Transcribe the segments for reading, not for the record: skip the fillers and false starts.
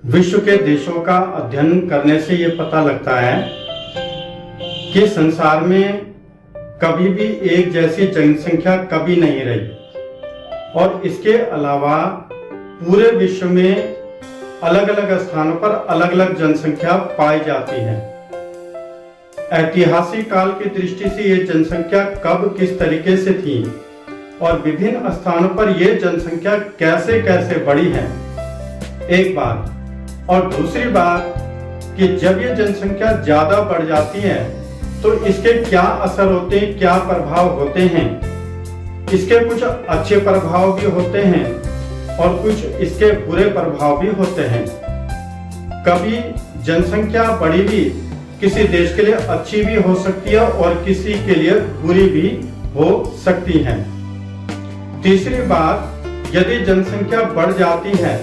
विश्व के देशों का अध्ययन करने से ये पता लगता है कि संसार में कभी भी एक जैसी जनसंख्या कभी नहीं रही और इसके अलावा पूरे विश्व में अलग अलग स्थानों पर अलग अलग जनसंख्या पाई जाती है। ऐतिहासिक काल की दृष्टि से ये जनसंख्या कब किस तरीके से थी और विभिन्न स्थानों पर ये जनसंख्या कैसे कैसे बढ़ी है, एक बात। और दूसरी बात कि जब ये जनसंख्या ज्यादा बढ़ जाती है तो इसके क्या असर होते हैं, क्या प्रभाव होते हैं। इसके कुछ अच्छे प्रभाव भी होते हैं और कुछ इसके बुरे प्रभाव भी होते हैं। कभी जनसंख्या बढ़ी भी किसी देश के लिए अच्छी भी हो सकती है और किसी के लिए बुरी भी हो सकती है। तीसरी बात, यदि जनसंख्या बढ़ जाती है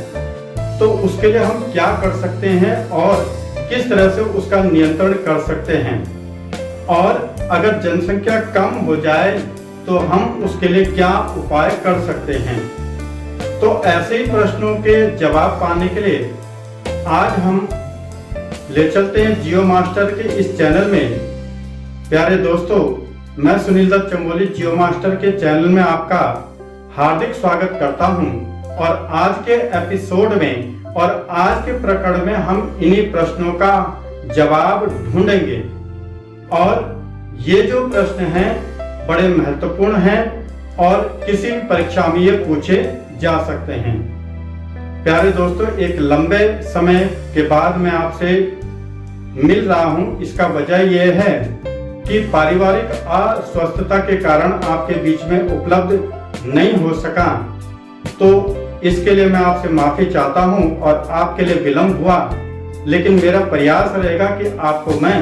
तो उसके लिए हम क्या कर सकते हैं और किस तरह से उसका नियंत्रण कर सकते हैं, और अगर जनसंख्या कम हो जाए तो हम उसके लिए क्या उपाय कर सकते हैं। तो ऐसे ही प्रश्नों के जवाब पाने के लिए आज हम ले चलते हैं जियो मास्टर के इस चैनल में। प्यारे दोस्तों, मैं सुनील दत्त चंबोली जियो मास्टर के चैनल में आपका हार्दिक स्वागत करता हूं और आज के एपिसोड में और आज के प्रकरण में हम इन्हीं प्रश्नों का जवाब ढूंढेंगे। और ये जो प्रश्न हैं बड़े महत्वपूर्ण हैं और किसी भी परीक्षा में ये पूछे जा सकते हैं। प्यारे दोस्तों, एक लंबे समय के बाद मैं आपसे मिल रहा हूं। इसका वजह यह है कि पारिवारिक अस्वस्थता के कारण आपके बीच में उपलब्ध नहीं हो सका, तो इसके लिए मैं आपसे माफी चाहता हूं और आपके लिए विलंब हुआ। लेकिन मेरा प्रयास रहेगा कि आपको मैं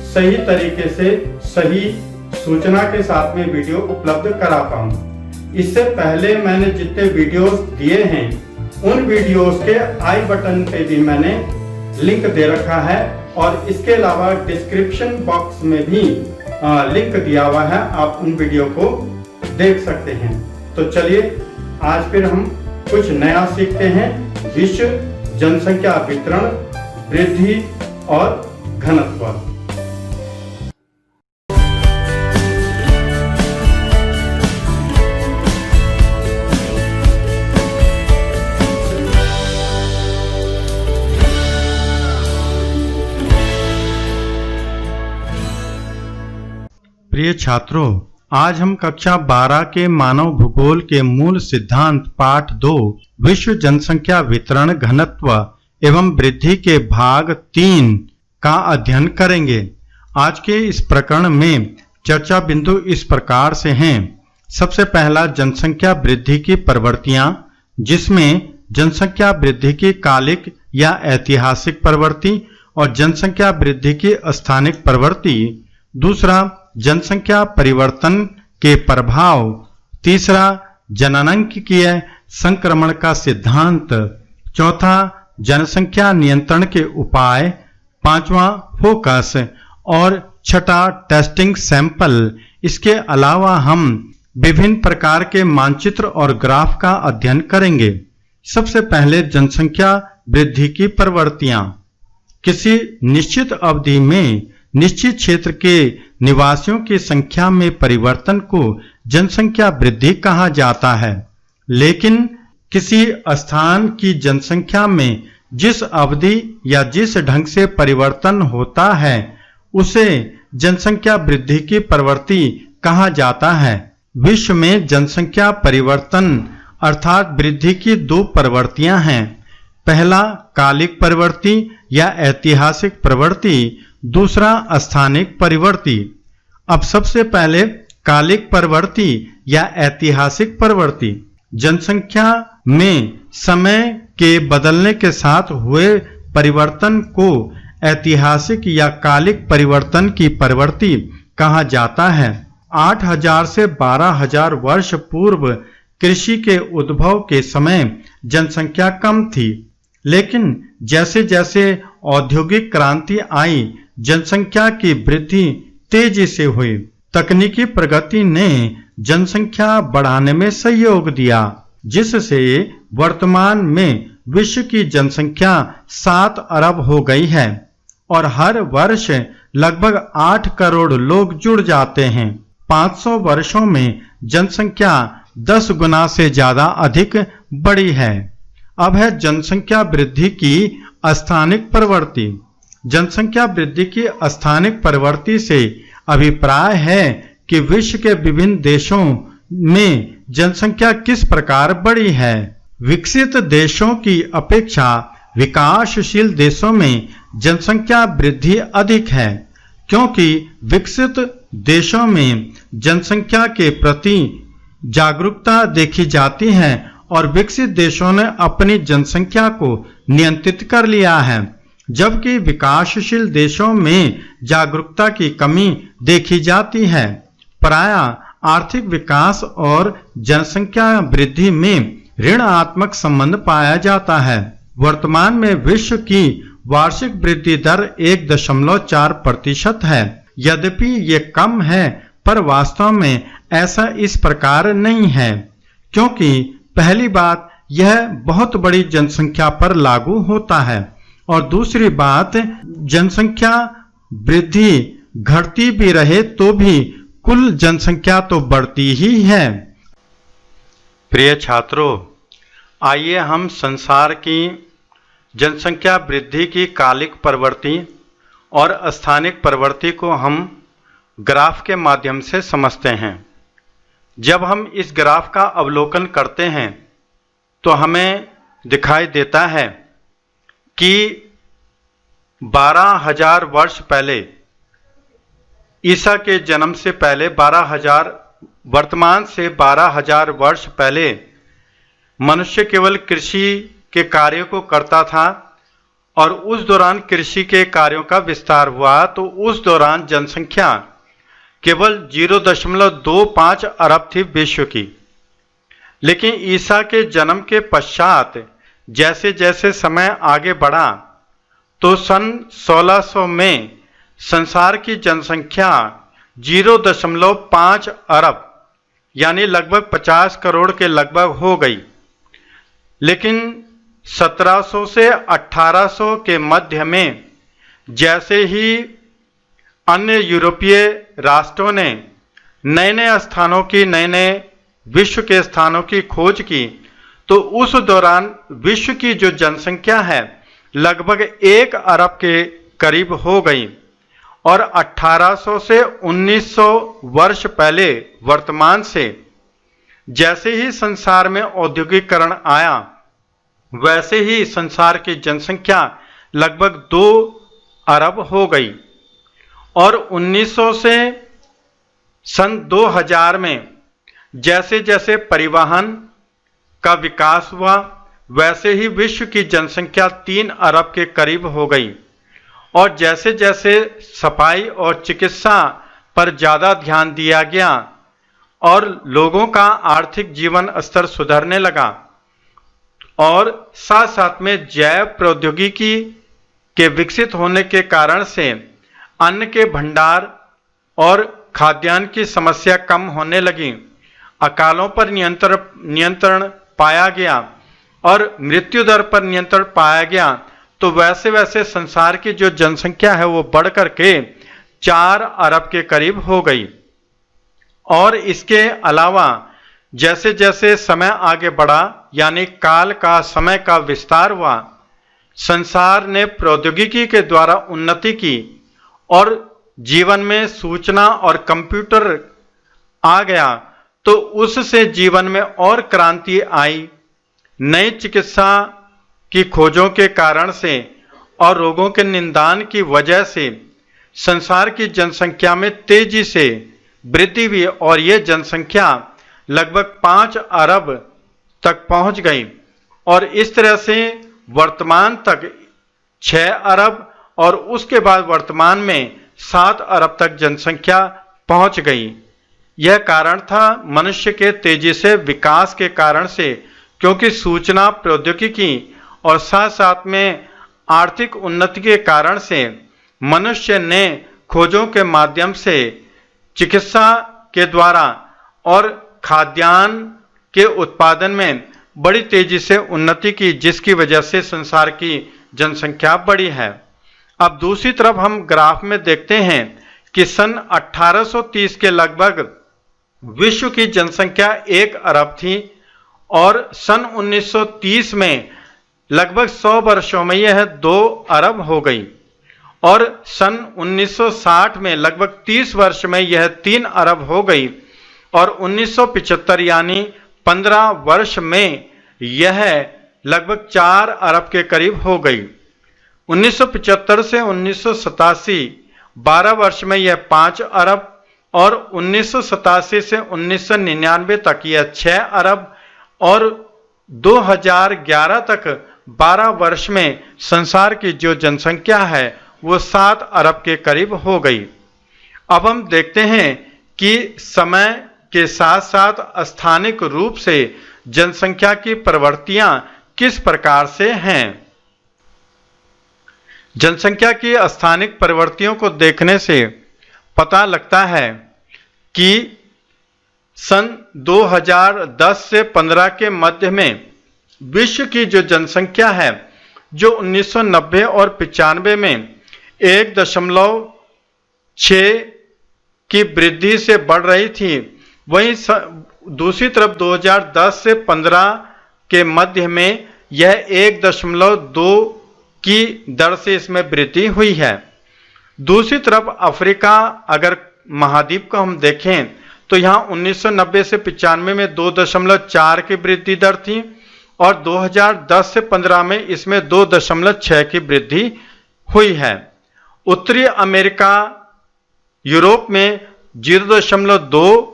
सही तरीके से सही सूचना के साथ में वीडियो उपलब्ध करा पाऊं। इससे पहले मैंने जितने वीडियोस दिए हैं उन वीडियोस के आई बटन पे भी मैंने लिंक दे रखा है और इसके अलावा डिस्क्रिप्शन बॉक्स में भी लिंक दिया हुआ है, आप उन वीडियो को देख सकते हैं। तो चलिए आज फिर हम कुछ नया सीखते हैं। विश्व जनसंख्या वितरण, वृद्धि और घनत्व। प्रिय छात्रों, आज हम कक्षा 12 के मानव भूगोल के मूल सिद्धांत पाठ 2 विश्व जनसंख्या वितरण, घनत्व एवं वृद्धि के भाग 3 का अध्ययन करेंगे। आज के इस प्रकरण में चर्चा बिंदु इस प्रकार से हैं। सबसे पहला, जनसंख्या वृद्धि की प्रवृत्तियां, जिसमें जनसंख्या वृद्धि की कालिक या ऐतिहासिक प्रवृत्ति और जनसंख्या वृद्धि की स्थानिक प्रवृत्ति। दूसरा, जनसंख्या परिवर्तन के प्रभाव। तीसरा, जननांकीय संक्रमण का सिद्धांत। चौथा, जनसंख्या नियंत्रण के उपाय। पांचवा, फोकस। और छठा, टेस्टिंग सैंपल। इसके अलावा हम विभिन्न प्रकार के मानचित्र और ग्राफ का अध्ययन करेंगे। सबसे पहले, जनसंख्या वृद्धि की प्रवृत्तियां। किसी निश्चित अवधि में निश्चित क्षेत्र के निवासियों की संख्या में परिवर्तन को जनसंख्या वृद्धि कहा जाता है। लेकिन किसी स्थान की जनसंख्या में जिस अवधि या जिस ढंग से परिवर्तन होता है उसे जनसंख्या वृद्धि की प्रवृत्ति कहा जाता है। विश्व में जनसंख्या परिवर्तन अर्थात वृद्धि की दो प्रवृत्तियां हैं। पहला, कालिक प्रवृत्ति या ऐतिहासिक प्रवृत्ति। दूसरा, स्थानिक प्रवृत्ति। अब सबसे पहले कालिक प्रवृत्ति या ऐतिहासिक प्रवृत्ति। जनसंख्या में समय के बदलने के साथ हुए परिवर्तन को ऐतिहासिक या कालिक परिवर्तन की प्रवृत्ति कहा जाता है। 8000 से 12000 वर्ष पूर्व कृषि के उद्भव के समय जनसंख्या कम थी, लेकिन जैसे जैसे औद्योगिक क्रांति आई, जनसंख्या की वृद्धि तेजी से हुई। तकनीकी प्रगति ने जनसंख्या बढ़ाने में सहयोग दिया, जिससे वर्तमान में विश्व की जनसंख्या 7 अरब हो गई है और हर वर्ष लगभग 8 करोड़ लोग जुड़ जाते हैं। 500 वर्षों में जनसंख्या 10 गुना से ज्यादा अधिक बढ़ी है। अब है जनसंख्या वृद्धि की स्थानिक प्रवृत्ति। जनसंख्या वृद्धि की स्थानिक प्रवृत्ति से अभिप्राय है कि विश्व के विभिन्न देशों में जनसंख्या किस प्रकार बढ़ी है। विकसित देशों की अपेक्षा विकासशील देशों में जनसंख्या वृद्धि अधिक है, क्योंकि विकसित देशों में जनसंख्या के प्रति जागरूकता देखी जाती है और विकसित देशों ने अपनी जनसंख्या को नियंत्रित कर लिया है, जबकि विकासशील देशों में जागरूकता की कमी देखी जाती है। प्रायः आर्थिक विकास और जनसंख्या वृद्धि में ऋणात्मक संबंध पाया जाता है। वर्तमान में विश्व की वार्षिक वृद्धि दर 1.4% है। यद्यपि ये कम है, पर वास्तव में ऐसा इस प्रकार नहीं है, क्योंकि पहली बात यह बहुत बड़ी जनसंख्या पर लागू होता है और दूसरी बात जनसंख्या वृद्धि घटती भी रहे तो भी कुल जनसंख्या तो बढ़ती ही है। प्रिय छात्रों, आइए हम संसार की जनसंख्या वृद्धि की कालिक प्रवृत्ति और स्थानिक प्रवृत्ति को हम ग्राफ के माध्यम से समझते हैं। जब हम इस ग्राफ का अवलोकन करते हैं तो हमें दिखाई देता है कि 12,000 वर्ष पहले, ईसा के जन्म से पहले 12,000, वर्तमान से 12,000 वर्ष पहले मनुष्य केवल कृषि के कार्य को करता था और उस दौरान कृषि के कार्यों का विस्तार हुआ, तो उस दौरान जनसंख्या केवल 0.25 अरब थी विश्व की। लेकिन ईसा के जन्म के पश्चात जैसे जैसे समय आगे बढ़ा तो सन 1600 में संसार की जनसंख्या 0.5 अरब यानी लगभग 50 करोड़ के लगभग हो गई। लेकिन 1700 से 1800 के मध्य में जैसे ही अन्य यूरोपीय राष्ट्रों ने नए नए स्थानों की, नए नए विश्व के स्थानों की खोज की, तो उस दौरान विश्व की जो जनसंख्या है लगभग 1 अरब के करीब हो गई और 1800 से 1900 वर्ष पहले वर्तमान से जैसे ही संसार में औद्योगिकरण आया, वैसे ही संसार की जनसंख्या लगभग 2 अरब हो गई और 1900 से सन 2000 में जैसे जैसे परिवहन का विकास हुआ, वैसे ही विश्व की जनसंख्या 3 अरब के करीब हो गई और जैसे जैसे सफाई और चिकित्सा पर ज़्यादा ध्यान दिया गया और लोगों का आर्थिक जीवन स्तर सुधरने लगा और साथ साथ में जैव प्रौद्योगिकी के विकसित होने के कारण से अन्न के भंडार और खाद्यान्न की समस्या कम होने लगी, अकालों पर नियंत्रण पाया गया और मृत्यु दर पर नियंत्रण पाया गया, तो वैसे वैसे संसार की जो जनसंख्या है वो बढ़ करके 4 अरब के करीब हो गई। और इसके अलावा जैसे जैसे समय आगे बढ़ा, यानी काल का, समय का विस्तार हुआ, संसार ने प्रौद्योगिकी के द्वारा उन्नति की और जीवन में सूचना और कंप्यूटर आ गया, तो उससे जीवन में और क्रांति आई। नई चिकित्सा की खोजों के कारण से और रोगों के निदान की वजह से संसार की जनसंख्या में तेजी से वृद्धि हुई और ये जनसंख्या लगभग 5 अरब तक पहुंच गई और इस तरह से वर्तमान तक 6 अरब और उसके बाद वर्तमान में 7 अरब तक जनसंख्या पहुंच गई। यह कारण था मनुष्य के तेजी से विकास के कारण से, क्योंकि सूचना प्रौद्योगिकी और साथ साथ में आर्थिक उन्नति के कारण से मनुष्य ने खोजों के माध्यम से, चिकित्सा के द्वारा और खाद्यान्न के उत्पादन में बड़ी तेजी से उन्नति की, जिसकी वजह से संसार की जनसंख्या बढ़ी है। अब दूसरी तरफ हम ग्राफ में देखते हैं कि सन 1830 के लगभग विश्व की जनसंख्या 1 अरब थी और सन 1930 में लगभग 100 वर्षों में यह 2 अरब हो गई और सन 1960 में लगभग 30 वर्ष में यह 3 अरब हो गई और 1975 यानी 15 वर्ष में यह लगभग 4 अरब के करीब हो गई। 1975 से 1987 12 वर्ष में यह 5 अरब और 1987 से 1999 तक यह 6 अरब और 2011 तक 12 वर्ष में संसार की जो जनसंख्या है वो 7 अरब के करीब हो गई। अब हम देखते हैं कि समय के साथ साथ स्थानिक रूप से जनसंख्या की प्रवृत्तियां किस प्रकार से हैं। जनसंख्या की स्थानिक प्रवृत्तियों को देखने से पता लगता है कि सन 2010 से 15 के मध्य में विश्व की जो जनसंख्या है जो 1990 और 95 में 1.6 की वृद्धि से बढ़ रही थी, वहीं दूसरी तरफ 2010 से 15 के मध्य में यह 1.2 की दर से इसमें वृद्धि हुई है। दूसरी तरफ अफ्रीका अगर महाद्वीप को हम देखें तो यहाँ 1990 से 95 में 2.4 की वृद्धि दर थी और 2010 से 15 में इसमें 2.6 की वृद्धि हुई है। उत्तरी अमेरिका यूरोप में 0.2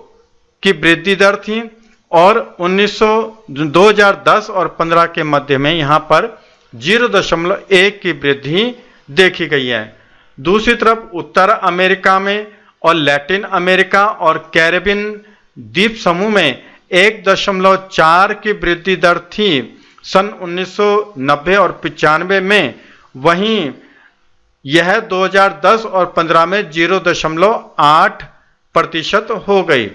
की वृद्धि दर थी और 2010 और 15 के मध्य में यहाँ पर 0.1 की वृद्धि देखी गई है। दूसरी तरफ उत्तर अमेरिका में और लैटिन अमेरिका और कैरेबियन द्वीप समूह में 1.4 की वृद्धि दर थी सन 1990 और 95 में, वहीं यह 2010 और 15 में 0.8% हो गई।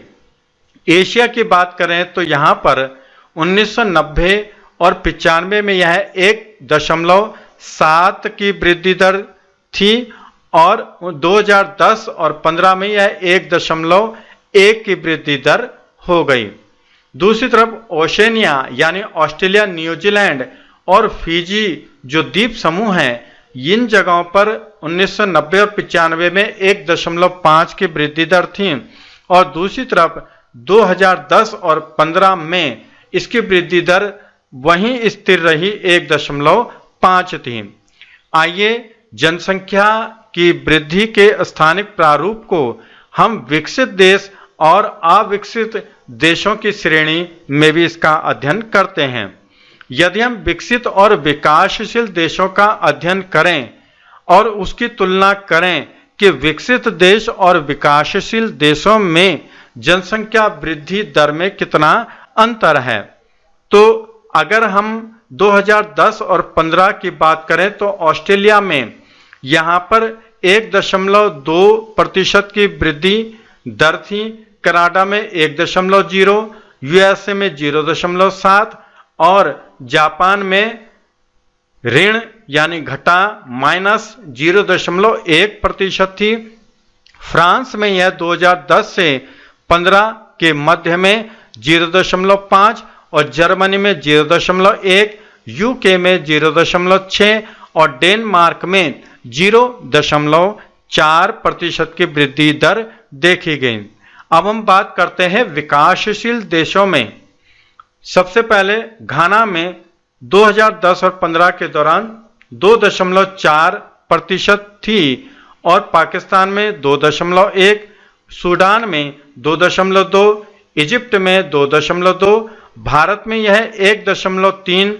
एशिया की बात करें तो यहाँ पर 1990 और 95 में यह 1.7 की वृद्धि दर थी और 2010 और 15 में यह 1.1 की वृद्धि दर हो गई। दूसरी तरफ ओशेनिया यानी ऑस्ट्रेलिया, न्यूजीलैंड और फिजी जो द्वीप समूह हैं, इन जगहों पर 1990 और 95 में 1.5 की वृद्धि दर थी और दूसरी तरफ 2010 और 15 में इसकी वृद्धि दर वहीं स्थिर रही 1.5 थी। आइए जनसंख्या की वृद्धि के स्थानिक प्रारूप को हम विकसित देश और अविकसित देशों की श्रेणी में भी इसका अध्ययन करते हैं। यदि हम विकसित और विकासशील देशों का अध्ययन करें और उसकी तुलना करें कि विकसित देश और विकासशील देशों में जनसंख्या वृद्धि दर में कितना अंतर है, तो अगर हम 2010 और 15 की बात करें तो ऑस्ट्रेलिया में यहाँ पर 1.2% की वृद्धि दर थी, कनाडा में 1.0, यूएसए में 0.7 और जापान में ऋण यानी घटा -0.1% थी। फ्रांस में यह 2010 से 15 के मध्य में 0.5 और जर्मनी में 0.1, यूके में 0.6 और डेनमार्क में 0.4% की वृद्धि दर देखी गई। अब हम बात करते हैं विकासशील देशों में। सबसे पहले घाना में 2010 और 15 के दौरान 2.4% थी और पाकिस्तान में 2.1, सूडान में 2.2, इजिप्ट में 2.2, भारत में यह 1.3,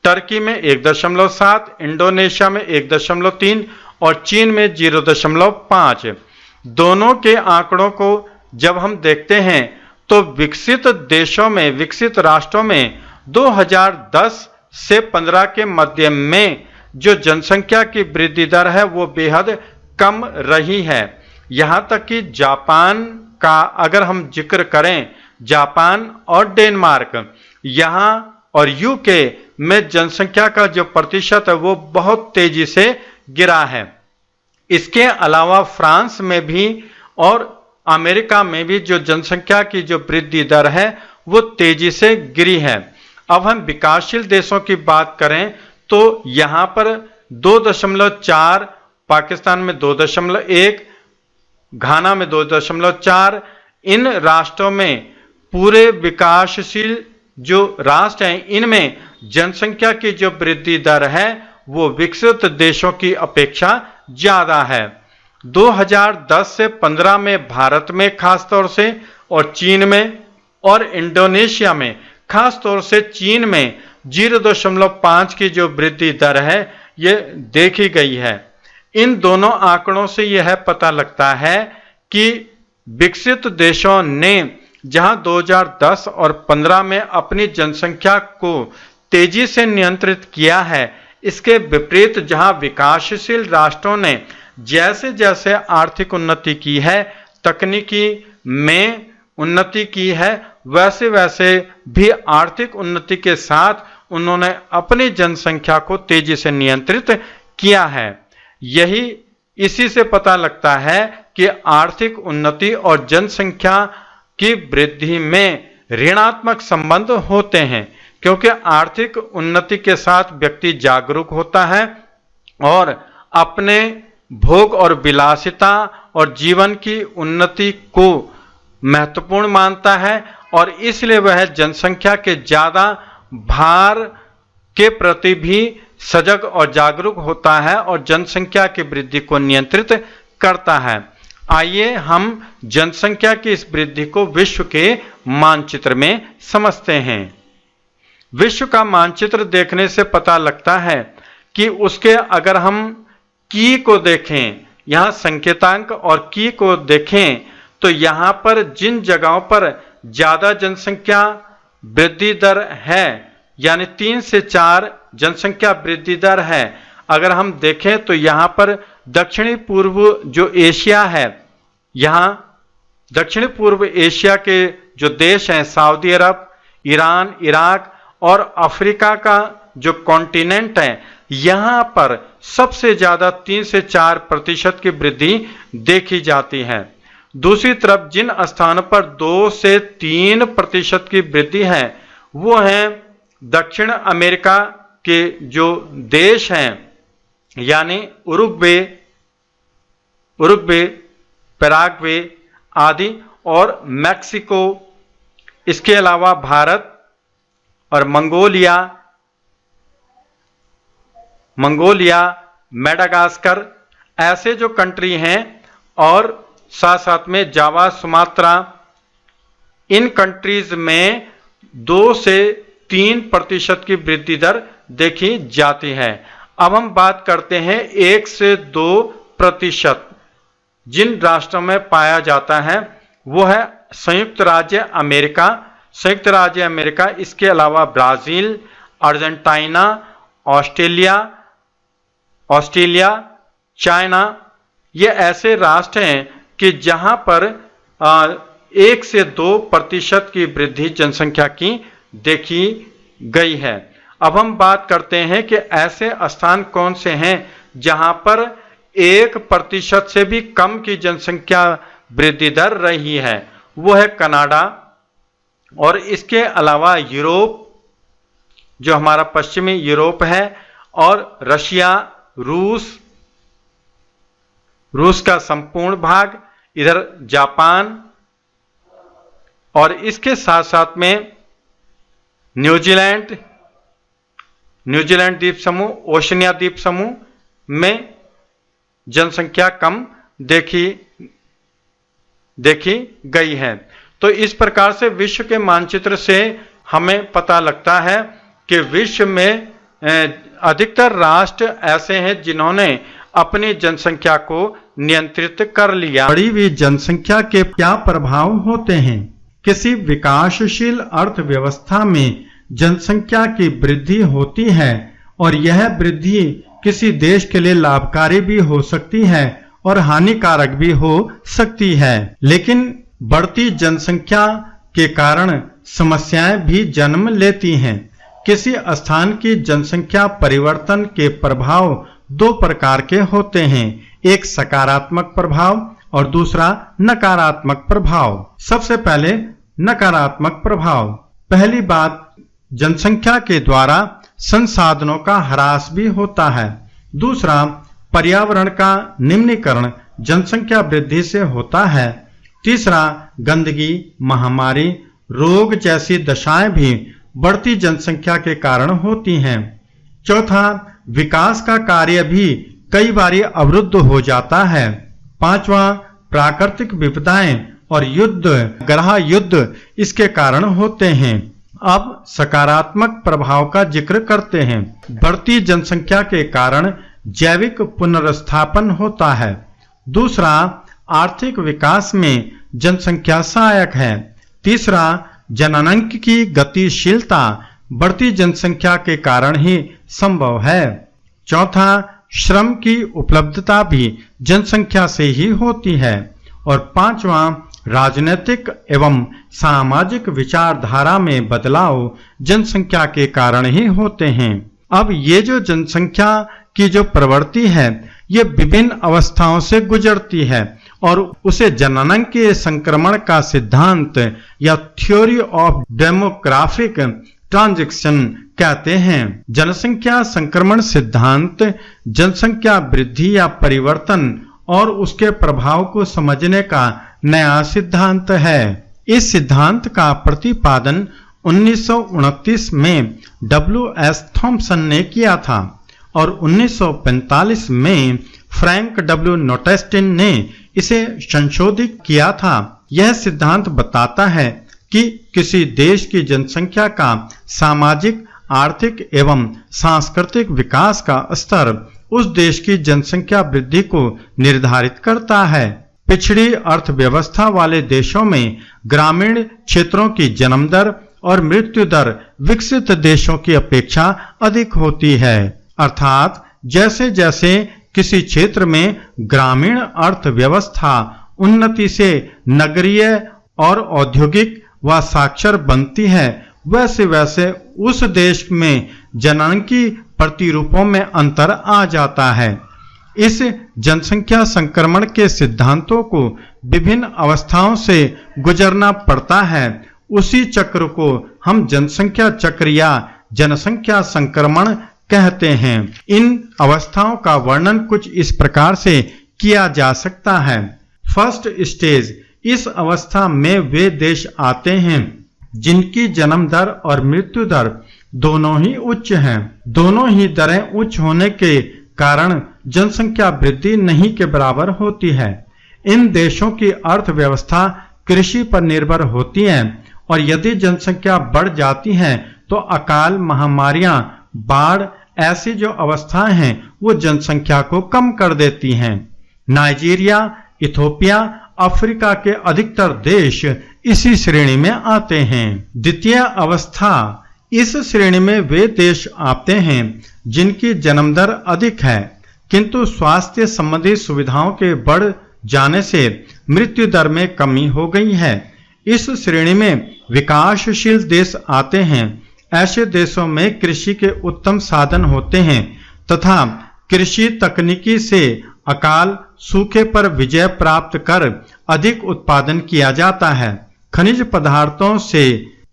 टर्की में 1.7, इंडोनेशिया में 1.3 और चीन में 0.5। दोनों के आंकड़ों को जब हम देखते हैं तो विकसित देशों में, विकसित राष्ट्रों में 2010 से 15 के मध्य में जो जनसंख्या की वृद्धि दर है वो बेहद कम रही है। यहाँ तक कि जापान का अगर हम जिक्र करें, जापान और डेनमार्क, यहाँ और यूके में जनसंख्या का जो प्रतिशत है वो बहुत तेजी से गिरा है। इसके अलावा फ्रांस में भी और अमेरिका में भी जो जनसंख्या की जो वृद्धि दर है वो तेजी से गिरी है। अब हम विकासशील देशों की बात करें तो यहां पर 2.4, पाकिस्तान में 2.1, घाना में 2.4, इन राष्ट्रों में पूरे विकासशील जो राष्ट्र हैं इनमें जनसंख्या की जो वृद्धि दर है वो विकसित देशों की अपेक्षा ज्यादा है। 2010 से 15 में भारत में खासतौर से और चीन में और इंडोनेशिया में खासतौर से चीन में 0.5 की जो वृद्धि दर है ये देखी गई है। इन दोनों आंकड़ों से यह पता लगता है कि विकसित देशों ने जहां 2010 और 15 में अपनी जनसंख्या को तेजी से नियंत्रित किया है, इसके विपरीत जहां विकासशील राष्ट्रों ने जैसे जैसे आर्थिक उन्नति की है, तकनीकी में उन्नति की है, वैसे वैसे भी आर्थिक उन्नति के साथ उन्होंने अपनी जनसंख्या को तेजी से नियंत्रित किया है। यही इसी से पता लगता है कि आर्थिक उन्नति और जनसंख्या की वृद्धि में ऋणात्मक संबंध होते हैं, क्योंकि आर्थिक उन्नति के साथ व्यक्ति जागरूक होता है और अपने भोग और विलासिता और जीवन की उन्नति को महत्वपूर्ण मानता है और इसलिए वह जनसंख्या के ज्यादा भार के प्रति भी सजग और जागरूक होता है और जनसंख्या की वृद्धि को नियंत्रित करता है। आइए हम जनसंख्या की इस वृद्धि को विश्व के मानचित्र में समझते हैं। विश्व का मानचित्र देखने से पता लगता है कि उसके अगर हम की को देखें, यहां संकेतांक और की को देखें तो यहां पर जिन जगहों पर ज्यादा जनसंख्या वृद्धि दर है यानी 3 से 4 जनसंख्या वृद्धि दर है, अगर हम देखें तो यहां पर दक्षिणी पूर्व जो एशिया है, यहां दक्षिणी पूर्व एशिया के जो देश हैं सऊदी अरब, ईरान, इराक और अफ्रीका का जो कॉन्टिनेंट है, यहां पर सबसे ज्यादा 3 से 4% की वृद्धि देखी जाती है। दूसरी तरफ जिन स्थानों पर 2 से 3% की वृद्धि है वो है दक्षिण अमेरिका के जो देश हैं यानी उरुग्वे, पैराग्वे आदि और मैक्सिको, इसके अलावा भारत और मंगोलिया, मेडागास्कर ऐसे जो कंट्री हैं और साथ साथ में जावा, सुमात्रा, इन कंट्रीज में 2 से 3% की वृद्धि दर देखी जाती है। अब हम बात करते हैं 1 से 2% जिन राष्ट्रों में पाया जाता है वो है संयुक्त राज्य अमेरिका, इसके अलावा ब्राजील, अर्जेंटीना, ऑस्ट्रेलिया, चाइना, ये ऐसे राष्ट्र हैं कि जहां पर 1 से 2% की वृद्धि जनसंख्या की देखी गई है। अब हम बात करते हैं कि ऐसे स्थान कौन से हैं जहां पर 1% से भी कम की जनसंख्या वृद्धि दर रही है। वो है कनाडा और इसके अलावा यूरोप, जो हमारा पश्चिमी यूरोप है, और रशिया, रूस का संपूर्ण भाग, इधर जापान और इसके साथ साथ में न्यूजीलैंड द्वीप समूह, ओशनिया द्वीप समूह में जनसंख्या कम देखी गई है। तो इस प्रकार से विश्व के मानचित्र से हमें पता लगता है कि विश्व में अधिकतर राष्ट्र ऐसे हैं जिन्होंने अपनी जनसंख्या को नियंत्रित कर लिया। बढ़ी हुई जनसंख्या के क्या प्रभाव होते हैं? किसी विकासशील अर्थव्यवस्था में जनसंख्या की वृद्धि होती है और यह वृद्धि किसी देश के लिए लाभकारी भी हो सकती है और हानिकारक भी हो सकती है। लेकिन बढ़ती जनसंख्या के कारण समस्याएं भी जन्म लेती हैं, किसी स्थान की जनसंख्या परिवर्तन के प्रभाव दो प्रकार के होते हैं, एक सकारात्मक प्रभाव और दूसरा नकारात्मक प्रभाव। सबसे पहले नकारात्मक प्रभाव। पहली बात, जनसंख्या के द्वारा संसाधनों का ह्रास भी होता है। दूसरा, पर्यावरण का निम्नीकरण जनसंख्या वृद्धि से होता है। तीसरा, गंदगी, महामारी, रोग जैसी दशाएं भी बढ़ती जनसंख्या के कारण होती हैं। चौथा, विकास का कार्य भी कई बार अवरुद्ध हो जाता है। पांचवा, प्राकृतिक विपदाएं और युद्ध, ग्रह युद्ध इसके कारण होते हैं। अब सकारात्मक प्रभाव का जिक्र करते हैं। बढ़ती जनसंख्या के कारण जैविक पुनर्स्थापन होता है। दूसरा, आर्थिक विकास में जनसंख्या सहायक है। तीसरा, जननांक की गतिशीलता बढ़ती जनसंख्या के कारण ही संभव है। चौथा, श्रम की उपलब्धता भी जनसंख्या से ही होती है। और पांचवा, राजनीतिक एवं सामाजिक विचारधारा में बदलाव जनसंख्या के कारण ही होते हैं। अब ये जो जनसंख्या की जो प्रवृत्ति है ये विभिन्न अवस्थाओं से गुजरती है और उसे जननांकीय संक्रमण का सिद्धांत या थ्योरी ऑफ डेमोग्राफिक ट्रांजिशन कहते हैं। जनसंख्या संक्रमण सिद्धांत जनसंख्या वृद्धि या परिवर्तन और उसके प्रभाव को समझने का नया सिद्धांत है। इस सिद्धांत का प्रतिपादन 1929 में W.S. थॉम्सन ने किया था और 1945 में फ्रैंक W. नोटेस्टिन ने इसे संशोधित किया था। यह सिद्धांत बताता है कि किसी देश की जनसंख्या का सामाजिक, आर्थिक एवं सांस्कृतिक विकास का स्तर उस देश की जनसंख्या वृद्धि को निर्धारित करता है। पिछड़ी अर्थव्यवस्था वाले देशों में ग्रामीण क्षेत्रों की जन्म दर और मृत्यु दर विकसित देशों की अपेक्षा अधिक होती है। अर्थात जैसे जैसे किसी क्षेत्र में ग्रामीण अर्थव्यवस्था उन्नति से नगरीय और औद्योगिक व साक्षर बनती है, वैसे वैसे उस देश में जननांकी प्रतिरूपों में अंतर आ जाता है। इस जनसंख्या संक्रमण के सिद्धांतों को विभिन्न अवस्थाओं से गुजरना पड़ता है। उसी चक्र को हम जनसंख्या चक्र या जनसंख्या संक्रमण कहते हैं। इन अवस्थाओं का वर्णन कुछ इस प्रकार से किया जा सकता है। फर्स्ट स्टेज, इस अवस्था में वे देश आते हैं जिनकी जन्म दर और मृत्यु दर दोनों ही उच्च हैं। दोनों ही दरें उच्च होने के कारण जनसंख्या वृद्धि नहीं के बराबर होती है। इन देशों की अर्थव्यवस्था कृषि पर निर्भर होती है और यदि जनसंख्या बढ़ जाती है तो अकाल, महामारियां, बाढ़ ऐसी जो अवस्थाएं हैं वो जनसंख्या को कम कर देती हैं। नाइजीरिया, इथोपिया, अफ्रीका के अधिकतर देश इसी श्रेणी में आते हैं। द्वितीय अवस्था, इस श्रेणी में वे देश आते हैं जिनकी जन्म दर अधिक है किंतु स्वास्थ्य संबंधी सुविधाओं के बढ़ जाने से मृत्यु दर में कमी हो गई है। इस श्रेणी में विकासशील देश आते हैं। ऐसे देशों में कृषि के उत्तम साधन होते हैं तथा कृषि तकनीकी से अकाल, सूखे पर विजय प्राप्त कर अधिक उत्पादन किया जाता है। खनिज पदार्थों से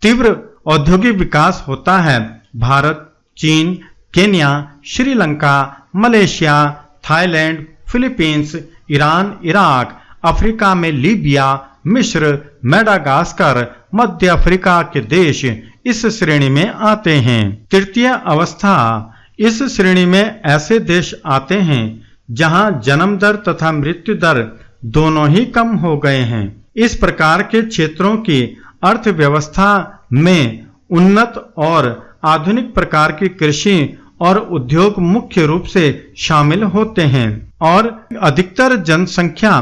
तीव्र औद्योगिक विकास होता है। भारत, चीन, Kenya, Sri Lanka, Malaysia, Thailand, Philippines, Iran, Iraq, Africa में लीबिया, मिस्र, मेडागास्कर, मध्य अफ्रीका के देश इस श्रेणी में आते हैं। तृतीय अवस्था, इस श्रेणी में ऐसे देश आते हैं जहां जन्म दर तथा मृत्यु दर दोनों ही कम हो गए हैं। इस प्रकार के क्षेत्रों की अर्थव्यवस्था में उन्नत और आधुनिक प्रकार की कृषि और उद्योग मुख्य रूप से शामिल होते हैं और अधिकतर जनसंख्या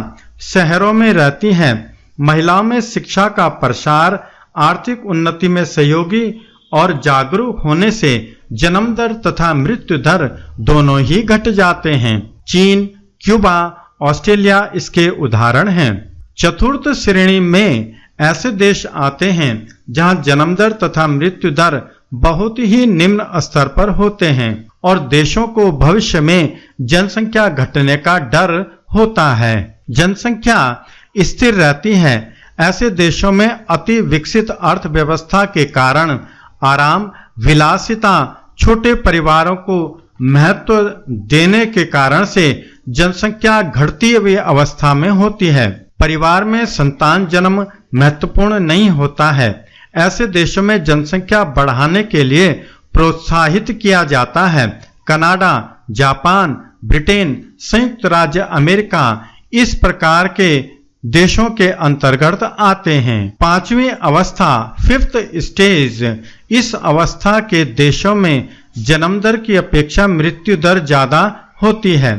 शहरों में रहती है। महिलाओं में शिक्षा का प्रसार, आर्थिक उन्नति में सहयोगी और जागरूक होने से जन्म दर तथा मृत्यु दर दोनों ही घट जाते हैं। चीन, क्यूबा, ऑस्ट्रेलिया इसके उदाहरण हैं। चतुर्थ श्रेणी में ऐसे देश आते हैं जहां जन्म दर तथा मृत्यु दर बहुत ही निम्न स्तर पर होते हैं और देशों को भविष्य में जनसंख्या घटने का डर होता है। जनसंख्या स्थिर रहती है। ऐसे देशों में अति विकसित अर्थव्यवस्था के कारण आराम, विलासिता, छोटे परिवारों को महत्व देने के कारण से जनसंख्या घटती हुई अवस्था में होती है। परिवार में संतान जन्म महत्वपूर्ण नहीं होता है। ऐसे देशों में जनसंख्या बढ़ाने के लिए प्रोत्साहित किया जाता है। कनाडा, जापान, ब्रिटेन, संयुक्त राज्य अमेरिका इस प्रकार के देशों के अंतर्गत आते हैं। पांचवी अवस्था, फिफ्थ स्टेज, इस अवस्था के देशों में जन्म दर की अपेक्षा मृत्यु दर ज्यादा होती है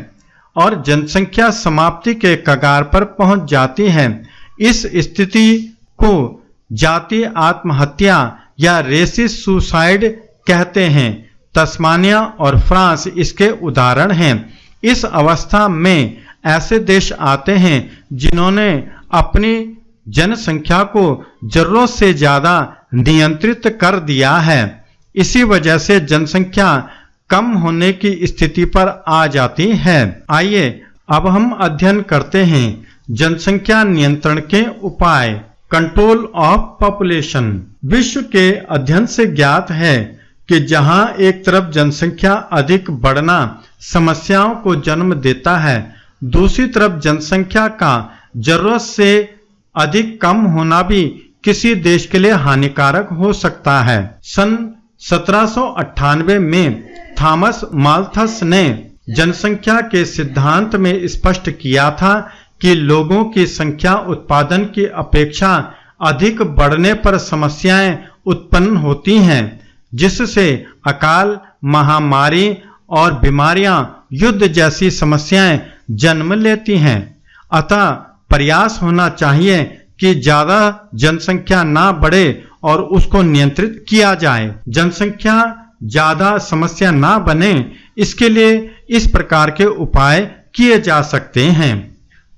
और जनसंख्या समाप्ति के कगार पर पहुंच जाती है। इस स्थिति को जातीय आत्महत्या या रेसिस्ट सुसाइड कहते हैं। तस्मानिया और फ्रांस इसके उदाहरण हैं। इस अवस्था में ऐसे देश आते हैं जिन्होंने अपनी जनसंख्या को जरूरत से ज्यादा नियंत्रित कर दिया है। इसी वजह से जनसंख्या कम होने की स्थिति पर आ जाती है। आइए अब हम अध्ययन करते हैं जनसंख्या नियंत्रण के उपाय। Control of population. विश्व के अध्ययन से ज्ञात है कि जहां एक तरफ जनसंख्या अधिक बढ़ना समस्याओं को जन्म देता है, दूसरी तरफ जनसंख्या का जरूरत से अधिक कम होना भी किसी देश के लिए हानिकारक हो सकता है। सन 1798 में थॉमस माल्थस ने जनसंख्या के सिद्धांत में स्पष्ट किया था कि लोगों की संख्या उत्पादन की अपेक्षा अधिक बढ़ने पर समस्याएं उत्पन्न होती हैं, जिससे अकाल, महामारी और बीमारियां, युद्ध जैसी समस्याएं जन्म लेती हैं। अतः प्रयास होना चाहिए कि ज्यादा जनसंख्या ना बढ़े और उसको नियंत्रित किया जाए। जनसंख्या ज्यादा समस्या ना बने, इसके लिए इस प्रकार के उपाय किए जा सकते हैं।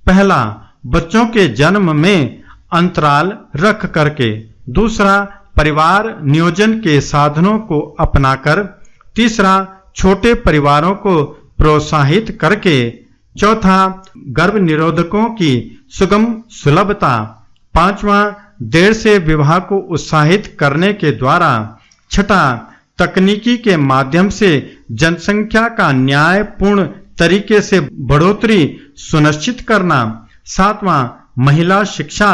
पहला, बच्चों के जन्म में अंतराल रख करके। दूसरा, परिवार नियोजन के साधनों को अपनाकर। तीसरा, छोटे परिवारों को प्रोत्साहित करके। चौथा, गर्भ निरोधकों की सुगम सुलभता। पांचवा, देर से विवाह को उत्साहित करने के द्वारा। छठा, तकनीकी के माध्यम से जनसंख्या का न्यायपूर्ण तरीके से बढ़ोतरी सुनिश्चित करना। सातवां, महिला शिक्षा,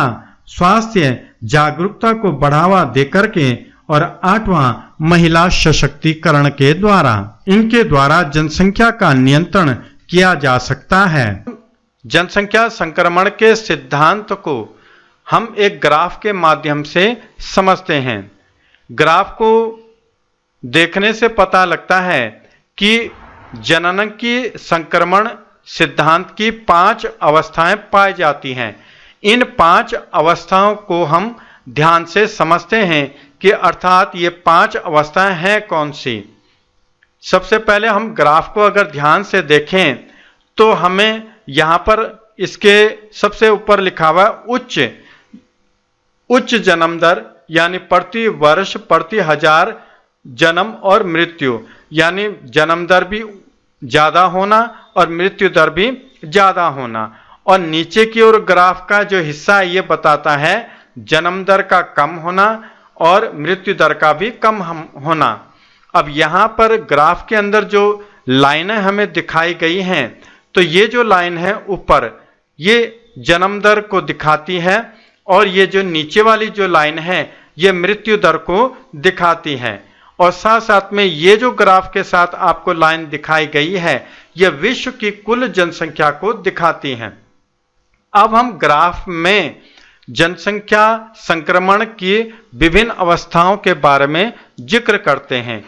स्वास्थ्य जागरूकता को बढ़ावा देकर के। और आठवां, महिला सशक्तिकरण के द्वारा। इनके द्वारा जनसंख्या का नियंत्रण किया जा सकता है। जनसंख्या संक्रमण के सिद्धांत को हम एक ग्राफ के माध्यम से समझते हैं। ग्राफ को देखने से पता लगता है कि जनन की संक्रमण सिद्धांत की 5 अवस्थाएं पाई जाती हैं। इन 5 अवस्थाओं को हम ध्यान से समझते हैं कि अर्थात ये 5 अवस्थाएं हैं कौन सी। सबसे पहले हम ग्राफ को अगर ध्यान से देखें तो हमें यहां पर इसके सबसे ऊपर लिखा हुआ उच्च जन्म दर, यानी प्रति वर्ष प्रति हजार जन्म और मृत्यु, यानी जन्म दर भी ज्यादा होना और मृत्यु दर भी ज्यादा होना। और नीचे की ओर ग्राफ का जो हिस्सा है ये बताता है जन्म दर का कम होना और मृत्यु दर का भी कम होना। अब यहां पर ग्राफ के अंदर जो लाइनें हमें दिखाई गई हैं, तो ये जो लाइन है ऊपर, ये जन्म दर को दिखाती है और ये जो नीचे वाली जो लाइन है ये मृत्यु दर को दिखाती है। और साथ साथ में ये जो ग्राफ के साथ आपको लाइन दिखाई गई है ये विश्व की कुल जनसंख्या को दिखाती है। अब हम ग्राफ में जनसंख्या संक्रमण की विभिन्न अवस्थाओं के बारे में जिक्र करते हैं।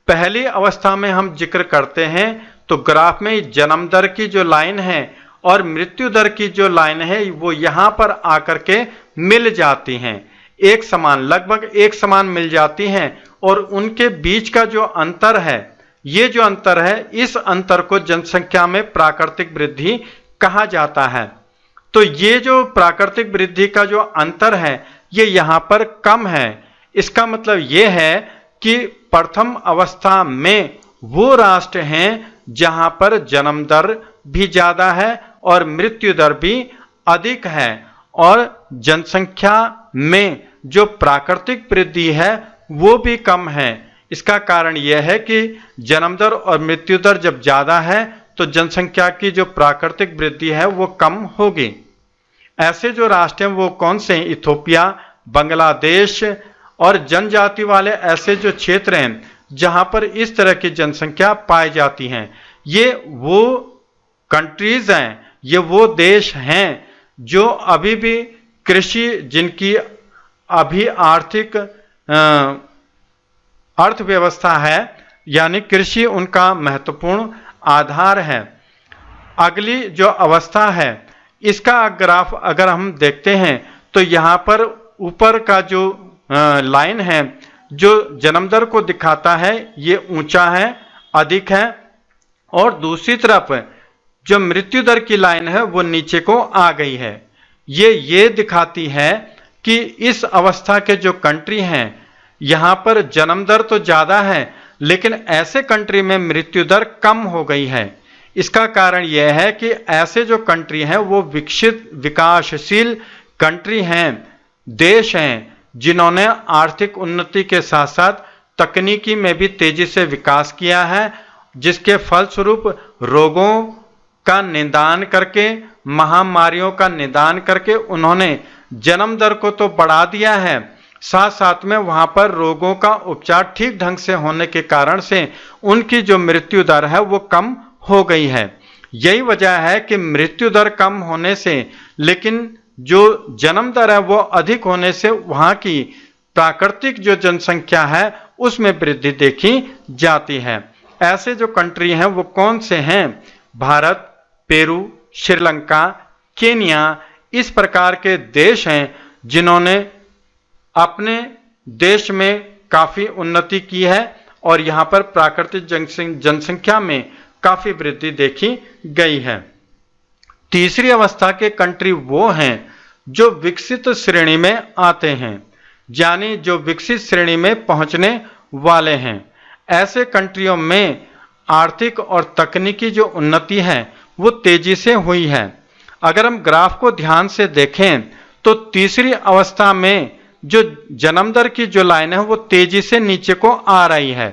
पहली अवस्था में हम जिक्र करते हैं तो ग्राफ में जन्म दर की जो लाइन है और मृत्यु दर की जो लाइन है वो यहां पर आकर के मिल जाती हैं, एक समान, लगभग एक समान मिल जाती हैं। और उनके बीच का जो अंतर है, ये जो अंतर है, इस अंतर को जनसंख्या में प्राकृतिक वृद्धि कहा जाता है। तो ये जो प्राकृतिक वृद्धि का जो अंतर है ये यहां पर कम है। इसका मतलब ये है कि प्रथम अवस्था में वो राष्ट्र हैं जहां पर जन्म दर भी ज्यादा है और मृत्यु दर भी अधिक है, और जनसंख्या में जो प्राकृतिक वृद्धि है वो भी कम है। इसका कारण यह है कि जन्म दर और मृत्यु दर जब ज्यादा है तो जनसंख्या की जो प्राकृतिक वृद्धि है वो कम होगी। ऐसे जो राष्ट्र हैं वो कौन से हैं? इथोपिया, बांग्लादेश और जनजाति वाले ऐसे जो क्षेत्र हैं जहां पर इस तरह की जनसंख्या पाई जाती हैं, ये वो कंट्रीज हैं, ये वो देश हैं जो अभी भी कृषि, जिनकी अभी आर्थिक अर्थव्यवस्था है, यानी कृषि उनका महत्वपूर्ण आधार है। अगली जो अवस्था है इसका ग्राफ अगर हम देखते हैं तो यहाँ पर ऊपर का जो लाइन है जो जन्म दर को दिखाता है ये ऊंचा है, अधिक है, और दूसरी तरफ जो मृत्यु दर की लाइन है वो नीचे को आ गई है। ये दिखाती है कि इस अवस्था के जो कंट्री हैं यहाँ पर जन्म दर तो ज़्यादा है लेकिन ऐसे कंट्री में मृत्यु दर कम हो गई है। इसका कारण यह है कि ऐसे जो कंट्री हैं वो विकसित विकासशील कंट्री हैं, देश हैं जिन्होंने आर्थिक उन्नति के साथ साथ तकनीकी में भी तेजी से विकास किया है, जिसके फलस्वरूप रोगों का निदान करके, महामारियों का निदान करके उन्होंने जन्म दर को तो बढ़ा दिया है, साथ साथ में वहां पर रोगों का उपचार ठीक ढंग से होने के कारण से उनकी जो मृत्यु दर है वो कम हो गई है। यही वजह है कि मृत्यु दर कम होने से लेकिन जो जन्म दर है वो अधिक होने से वहां की प्राकृतिक जो जनसंख्या है उसमें वृद्धि देखी जाती है। ऐसे जो कंट्री हैं वो कौन से हैं? भारत, पेरू, श्रीलंका, केन्या, इस प्रकार के देश हैं जिन्होंने अपने देश में काफी उन्नति की है और यहाँ पर प्राकृतिक जनसंख्या में काफी वृद्धि देखी गई है। तीसरी अवस्था के कंट्री वो हैं जो विकसित श्रेणी में आते हैं, यानी जो विकसित श्रेणी में पहुंचने वाले हैं। ऐसे कंट्रियों में आर्थिक और तकनीकी जो उन्नति है वो तेजी से हुई है। अगर हम ग्राफ को ध्यान से देखें तो तीसरी अवस्था में जो जन्म दर की जो लाइन है वो तेजी से नीचे को आ रही है।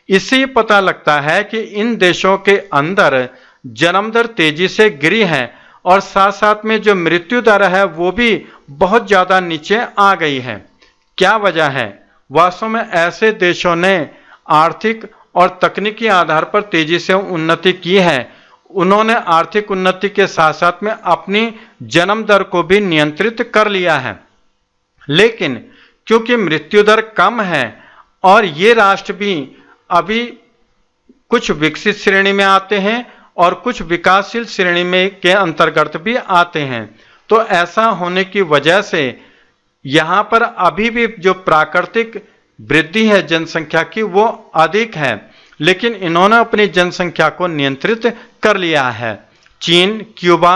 इससे ये पता लगता है कि इन देशों के अंदर जन्म दर तेजी से गिरी है और साथ साथ में जो मृत्यु दर है वो भी बहुत ज़्यादा नीचे आ गई है। क्या वजह है? वास्तव में ऐसे देशों ने आर्थिक और तकनीकी आधार पर तेजी से उन्नति की है। उन्होंने आर्थिक उन्नति के साथ साथ में अपनी जन्म दर को भी नियंत्रित कर लिया है, लेकिन क्योंकि मृत्यु दर कम है और ये राष्ट्र भी अभी कुछ विकसित श्रेणी में आते हैं और कुछ विकासशील श्रेणी में के अंतर्गत भी आते हैं, तो ऐसा होने की वजह से यहाँ पर अभी भी जो प्राकृतिक वृद्धि है जनसंख्या की वो अधिक है, लेकिन इन्होंने अपनी जनसंख्या को नियंत्रित कर लिया है। चीन, क्यूबा,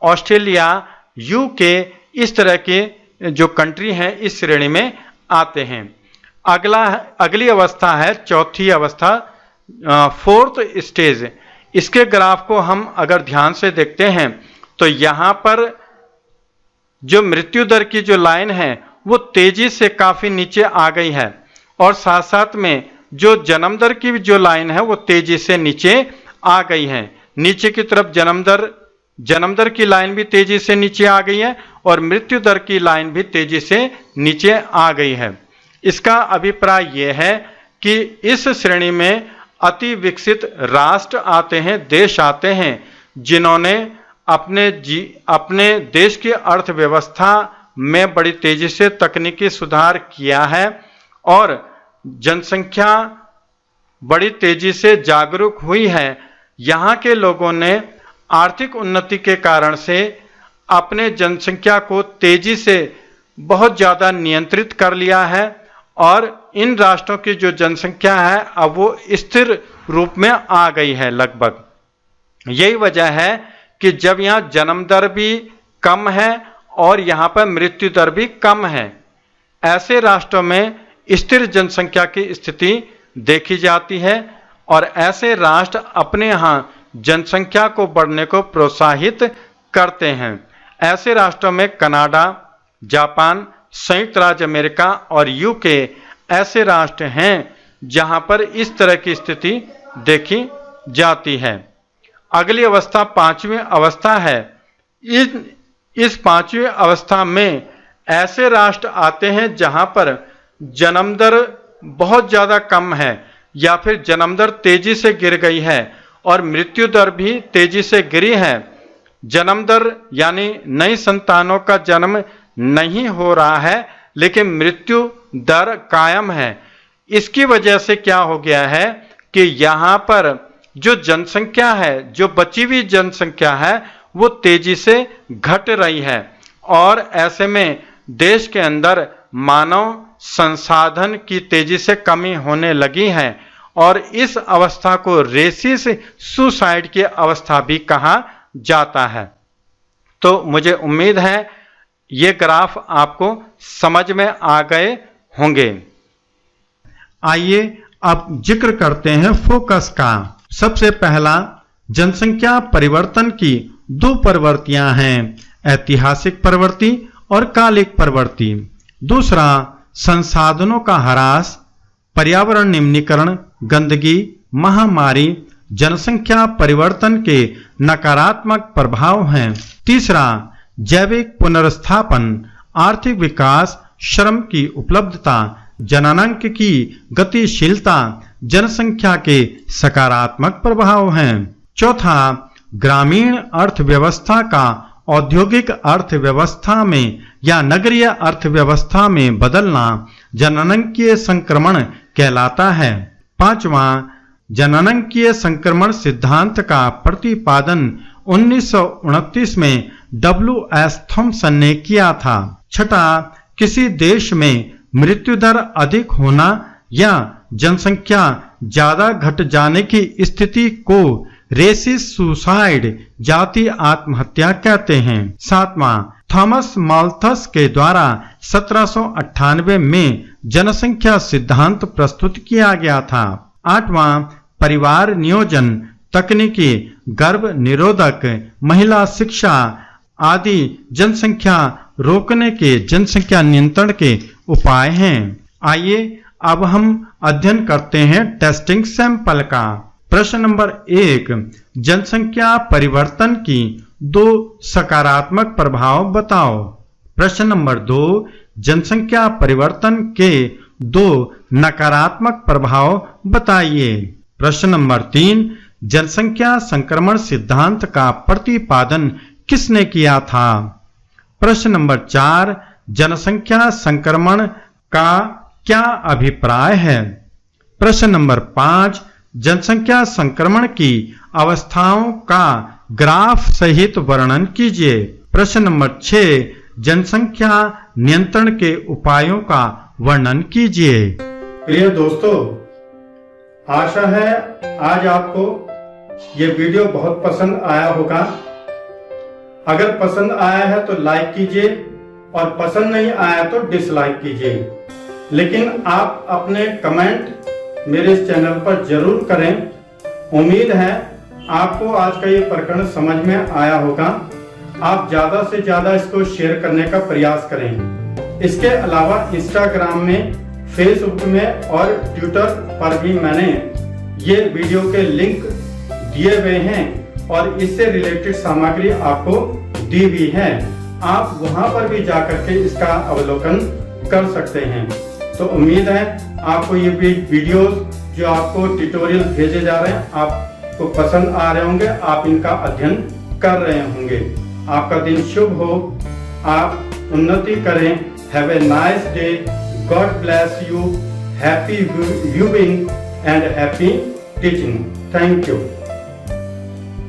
ऑस्ट्रेलिया, यूके, इस तरह के जो कंट्री हैं इस श्रेणी में आते हैं। अगली अवस्था है चौथी अवस्था, फोर्थ स्टेज। इसके ग्राफ को हम अगर ध्यान से देखते हैं तो यहाँ पर जो मृत्यु दर की जो लाइन है वो तेजी से काफी नीचे आ गई है और साथ साथ में जो जन्म दर की जो लाइन है वो तेजी से नीचे आ गई है। नीचे की तरफ जन्म दर की लाइन भी तेजी से नीचे आ गई है और मृत्यु दर की लाइन भी तेजी से नीचे आ गई है। इसका अभिप्राय यह है कि इस श्रेणी में अति विकसित राष्ट्र आते हैं, देश आते हैं जिन्होंने अपने देश की अर्थव्यवस्था में बड़ी तेजी से तकनीकी सुधार किया है और जनसंख्या बड़ी तेजी से जागरूक हुई है। यहाँ के लोगों ने आर्थिक उन्नति के कारण से अपने जनसंख्या को तेजी से बहुत ज़्यादा नियंत्रित कर लिया है और इन राष्ट्रों की जो जनसंख्या है अब वो स्थिर रूप में आ गई है लगभग। यही वजह है कि जब यहाँ जन्म दर भी कम है और यहाँ पर मृत्यु दर भी कम है, ऐसे राष्ट्रों में स्थिर जनसंख्या की स्थिति देखी जाती है और ऐसे राष्ट्र अपने यहाँ जनसंख्या को बढ़ने को प्रोत्साहित करते हैं। ऐसे राष्ट्रों में कनाडा, जापान, संयुक्त राज्य अमेरिका और यूके ऐसे राष्ट्र हैं जहां पर इस तरह की स्थिति देखी जाती है। अगली अवस्था पांचवी अवस्था है। इस पांचवी अवस्था में ऐसे राष्ट्र आते हैं जहां पर जन्म दर बहुत ज़्यादा कम है या फिर जन्म दर तेजी से गिर गई है और मृत्यु दर भी तेजी से गिरी है। जन्म दर यानी नई संतानों का जन्म नहीं हो रहा है लेकिन मृत्यु दर कायम है। इसकी वजह से क्या हो गया है कि यहाँ पर जो जनसंख्या है, जो बची हुई जनसंख्या है, वो तेजी से घट रही है और ऐसे में देश के अंदर मानव संसाधन की तेजी से कमी होने लगी है और इस अवस्था को रेसिस सुसाइड की अवस्था भी कहा जाता है। तो मुझे उम्मीद है ये ग्राफ आपको समझ में आ गए होंगे। आइए अब जिक्र करते हैं फोकस का। सबसे पहला, जनसंख्या परिवर्तन की दो प्रवृत्तियां हैं, ऐतिहासिक प्रवृत्ति और कालिक प्रवृत्ति। दूसरा, संसाधनों का ह्रास, पर्यावरण निम्नीकरण, गंदगी, महामारी, जनसंख्या परिवर्तन के नकारात्मक प्रभाव हैं। तीसरा, जैविक पुनर्स्थापन, आर्थिक विकास, श्रम की उपलब्धता, जननांक की गतिशीलता, जनसंख्या के सकारात्मक प्रभाव हैं। चौथा, ग्रामीण अर्थव्यवस्था का औद्योगिक अर्थव्यवस्था में या नगरीय अर्थव्यवस्था में बदलना जननांकीय संक्रमण कहलाता है। पांचवा, जननांकीय संक्रमण सिद्धांत का प्रतिपादन 1929 में W.S. थॉम्सन ने किया था। छठा, किसी देश में मृत्यु दर अधिक होना या जनसंख्या ज्यादा घट जाने की स्थिति को रेसिस सुसाइड, जाति आत्महत्या कहते हैं। सातवां, थॉमस माल्थस के द्वारा 1798 में जनसंख्या सिद्धांत प्रस्तुत किया गया था। आठवां, परिवार नियोजन, तकनीकी, गर्भ निरोधक, महिला शिक्षा आदि जनसंख्या रोकने के, जनसंख्या नियंत्रण के उपाय हैं। आइए अब हम अध्ययन करते हैं टेस्टिंग सैंपल का। प्रश्न नंबर 1, जनसंख्या परिवर्तन की दो सकारात्मक प्रभाव बताओ। प्रश्न नंबर 2, जनसंख्या परिवर्तन के दो नकारात्मक प्रभाव बताइए। प्रश्न नंबर 3, जनसंख्या संक्रमण सिद्धांत का प्रतिपादन किसने किया था। प्रश्न नंबर 4, जनसंख्या संक्रमण का क्या अभिप्राय है। प्रश्न नंबर 5, जनसंख्या संक्रमण की अवस्थाओं का ग्राफ सहित वर्णन कीजिए। प्रश्न नंबर 6, जनसंख्या नियंत्रण के उपायों का वर्णन कीजिए। प्रिय दोस्तों, आशा है आज आपको ये वीडियो बहुत पसंद आया होगा। अगर पसंद आया है तो लाइक कीजिए और पसंद नहीं आया तो डिसलाइक कीजिए, लेकिन आप अपने कमेंट मेरे इस चैनल पर जरूर करें। उम्मीद है आपको आज का ये प्रकरण समझ में आया होगा। आप ज़्यादा से ज़्यादा इसको शेयर करने का प्रयास करें। इसके अलावा इंस्टाग्राम में, फेसबुक में और ट्विटर पर भी मैंने ये वीडियो के लिंक दिए हुए हैं और इससे रिलेटेड सामग्री आपको दी हुई है। आप वहां पर भी जाकर के इसका अवलोकन कर सकते हैं। तो उम्मीद है आपको ये वीडियोस जो आपको ट्यूटोरियल भेजे जा रहे हैं आपको पसंद आ रहे होंगे, आप इनका अध्ययन कर रहे होंगे। आपका दिन शुभ हो, आप उन्नति करें। Have a nice day, God bless you, happy viewing and happy teaching. Thank you.